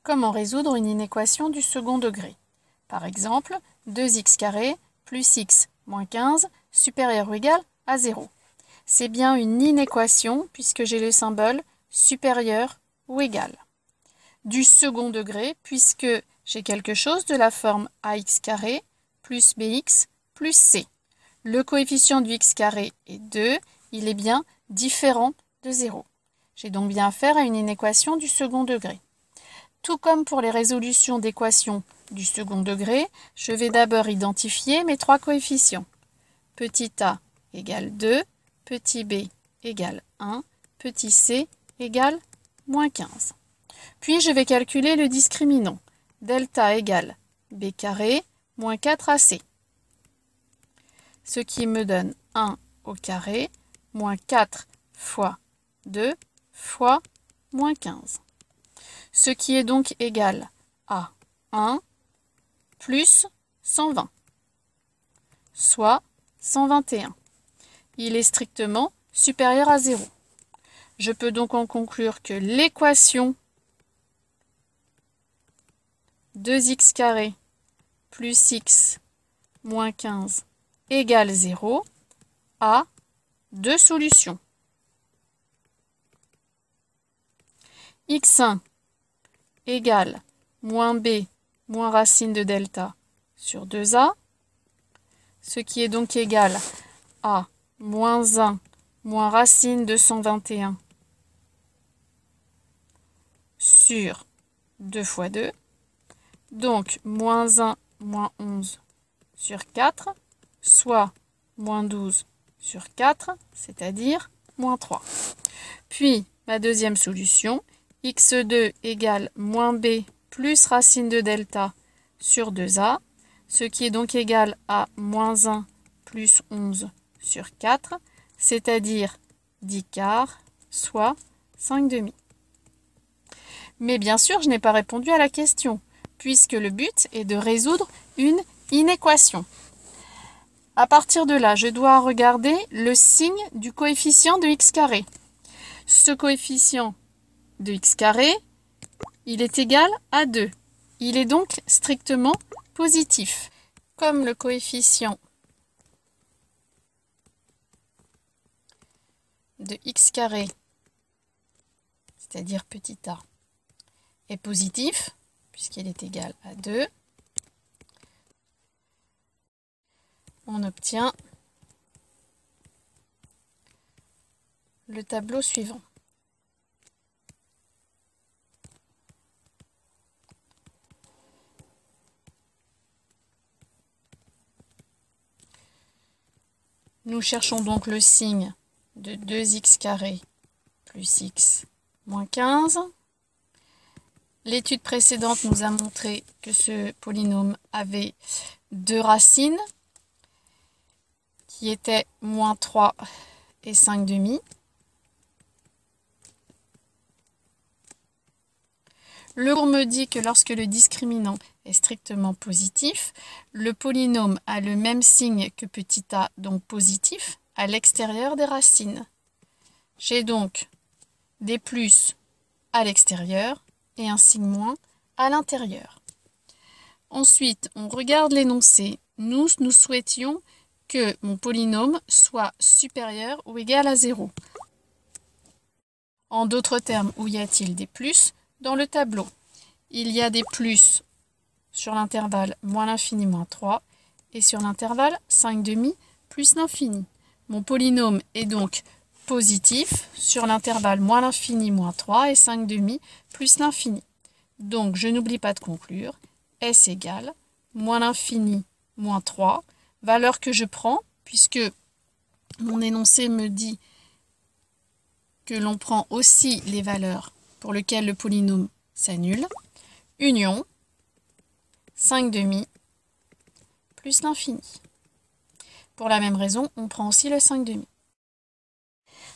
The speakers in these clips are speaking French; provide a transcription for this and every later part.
Comment résoudre une inéquation du second degré? Par exemple, 2x² plus x moins 15 supérieur ou égal à 0. C'est bien une inéquation puisque j'ai le symbole supérieur ou égal. Du second degré puisque j'ai quelque chose de la forme ax² plus bx plus c. Le coefficient du x² est 2, il est bien différent de 0. J'ai donc bien affaire à une inéquation du second degré. Tout comme pour les résolutions d'équations du second degré, je vais d'abord identifier mes trois coefficients. Petit a égale 2, petit b égale 1, petit c égale moins 15. Puis je vais calculer le discriminant. Delta égale b² moins 4ac. Ce qui me donne 1 au carré moins 4 fois 2 fois moins 15. Ce qui est donc égal à 1 plus 120, soit 121. Il est strictement supérieur à 0. Je peux donc en conclure que l'équation 2x² plus x moins 15 égale 0 a deux solutions. x1 égale moins b moins racine de delta sur 2a, ce qui est donc égal à moins 1 moins racine de 121 sur 2 fois 2, donc moins 1 moins 11 sur 4, soit moins 12 sur 4, c'est-à-dire moins 3. Puis, ma deuxième solution, x2 égale moins b plus racine de delta sur 2a, ce qui est donc égal à moins 1 plus 11 sur 4, c'est-à-dire 10 quarts, soit 5 demi. Mais bien sûr, je n'ai pas répondu à la question, puisque le but est de résoudre une inéquation. À partir de là, je dois regarder le signe du coefficient de x². Ce coefficient de x², il est égal à 2. Il est donc strictement positif. Comme le coefficient de x², c'est-à-dire petit a, est positif, puisqu'il est égal à 2, on obtient le tableau suivant. Nous cherchons donc le signe de 2x² plus x moins 15. L'étude précédente nous a montré que ce polynôme avait deux racines qui étaient moins 3 et 5 demi. Le cours me dit que lorsque le discriminant est strictement positif, le polynôme a le même signe que petit a, donc positif, à l'extérieur des racines. J'ai donc des plus à l'extérieur et un signe moins à l'intérieur. Ensuite, on regarde l'énoncé. Nous souhaitions que mon polynôme soit supérieur ou égal à 0. En d'autres termes, où y a-t-il des plus dans le tableau? Il y a des plus sur l'intervalle moins l'infini moins 3 et sur l'intervalle 5 demi plus l'infini. Mon polynôme est donc positif sur l'intervalle moins l'infini moins 3 et 5 demi plus l'infini. Donc je n'oublie pas de conclure, S égale moins l'infini moins 3, valeur que je prends puisque mon énoncé me dit que l'on prend aussi les valeurs pour lesquelles le polynôme s'annule, union 5 demi plus l'infini. Pour la même raison, on prend aussi le 5 demi.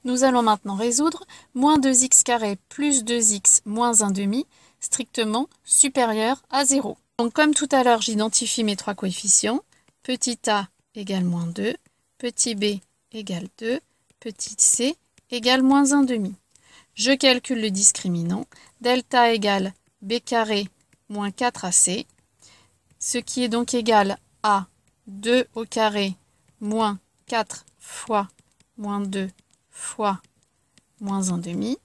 Nous allons maintenant résoudre moins 2x² plus 2x moins 1 demi, strictement supérieur à 0. Donc comme tout à l'heure, j'identifie mes trois coefficients. Petit a égale moins 2, petit b égale 2, petit c égale moins 1 demi. Je calcule le discriminant. Delta égale b carré moins 4ac, ce qui est donc égal à 2 au carré moins 4 fois moins 2 fois moins 1/2,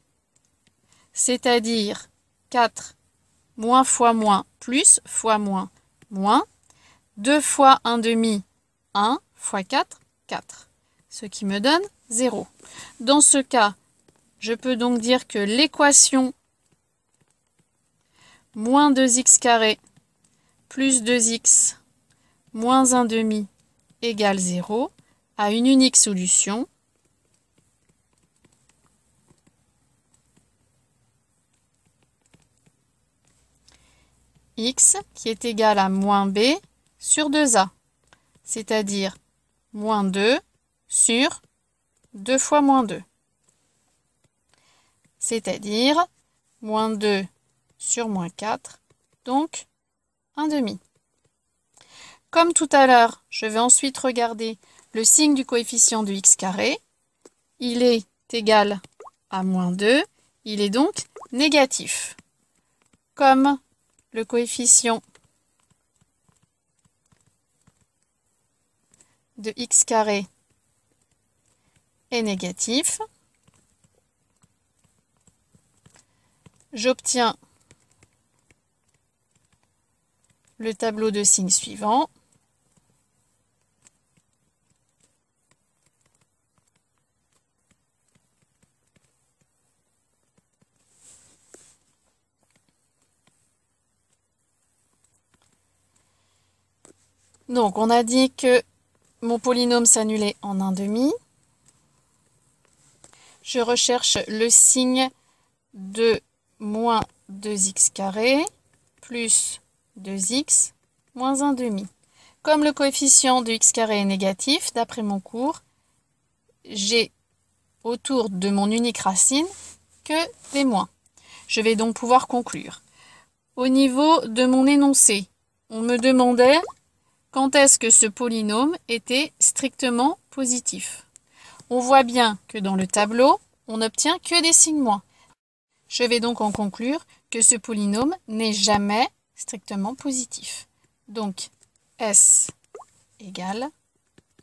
c'est-à-dire 4 moins fois moins plus fois moins moins 2 fois 1/2, 1 fois 4, 4, ce qui me donne 0. Dans ce cas, je peux donc dire que l'équation moins 2x carré plus 2x moins 1/2 égale 0 a une unique solution. X qui est égal à moins b sur 2a, c'est-à-dire moins 2 sur 2 fois moins 2, c'est-à-dire moins 2 sur moins 4, donc 1/2. Comme tout à l'heure, je vais ensuite regarder le signe du coefficient de x carré. Il est égal à moins 2, il est donc négatif. Comme le coefficient de x carré est négatif, j'obtiens le tableau de signes suivant. Donc, on a dit que mon polynôme s'annulait en 1/2. Je recherche le signe de moins 2x carré plus 2x moins 1/2. Comme le coefficient de x carré est négatif, d'après mon cours, j'ai autour de mon unique racine que des moins. Je vais donc pouvoir conclure. Au niveau de mon énoncé, on me demandait quand est-ce que ce polynôme était strictement positif. On voit bien que dans le tableau, on n'obtient que des signes moins. Je vais donc en conclure que ce polynôme n'est jamais strictement positif. Donc, S égale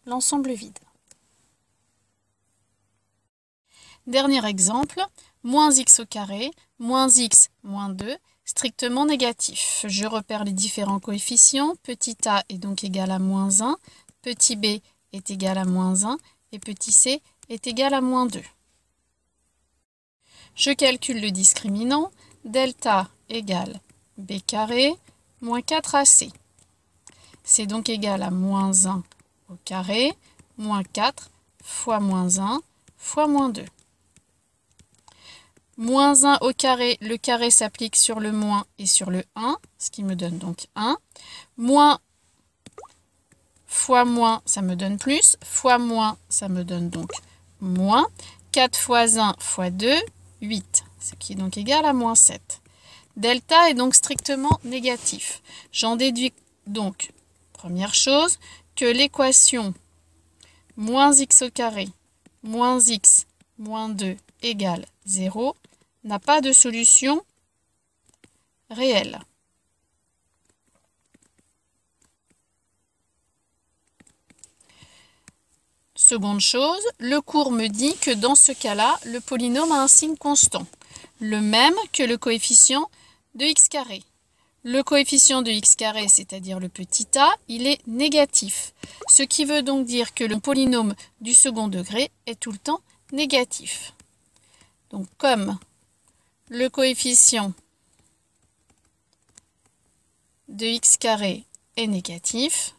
l'ensemble vide. Dernier exemple, moins x au carré, moins x moins 2, strictement négatif. Je repère les différents coefficients. Petit a est donc égal à moins 1, petit b est égal à moins 1 et petit c est égal à moins 2. Je calcule le discriminant. Delta égale b carré moins 4ac. C'est donc égal à moins 1 au carré moins 4 fois moins 1 fois moins 2. Moins 1 au carré, le carré s'applique sur le moins et sur le 1, ce qui me donne donc 1. Moins fois moins, ça me donne plus. Fois moins, ça me donne donc moins. 4 fois 1 fois 2, 8, ce qui est donc égal à moins 7. Delta est donc strictement négatif. J'en déduis donc, première chose, que l'équation moins x au carré moins x moins 2 égale 0 n'a pas de solution réelle. Seconde chose, le cours me dit que dans ce cas-là, le polynôme a un signe constant, le même que le coefficient de x carré. Le coefficient de x carré, c'est-à-dire le petit a, il est négatif, ce qui veut donc dire que le polynôme du second degré est tout le temps négatif. Donc comme le coefficient de x carré est négatif,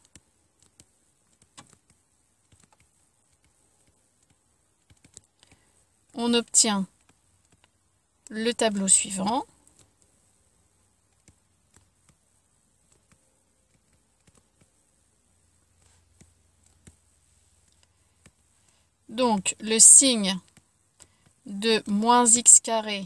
on obtient le tableau suivant. Donc, le signe de moins x carré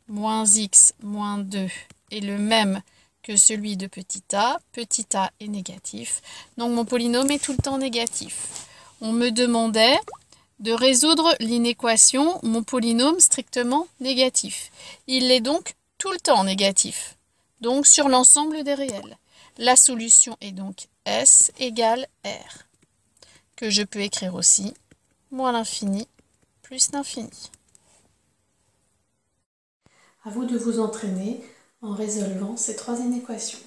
moins x moins 2 est le même que celui de petit a. Petit a est négatif. Donc, mon polynôme est tout le temps négatif. On me demandait de résoudre l'inéquation mon polynôme strictement négatif. Il est donc tout le temps négatif. donc sur l'ensemble des réels. La solution est donc S égale R, que je peux écrire aussi moins l'infini plus l'infini. À vous de vous entraîner en résolvant ces trois inéquations.